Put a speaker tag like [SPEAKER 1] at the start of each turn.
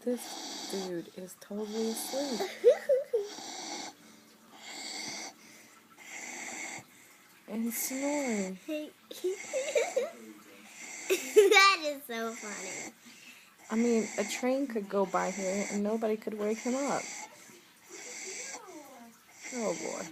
[SPEAKER 1] This dude is totally asleep. And snoring.
[SPEAKER 2] That is so funny.
[SPEAKER 1] I mean, a train could go by here and nobody could wake him up. Oh boy.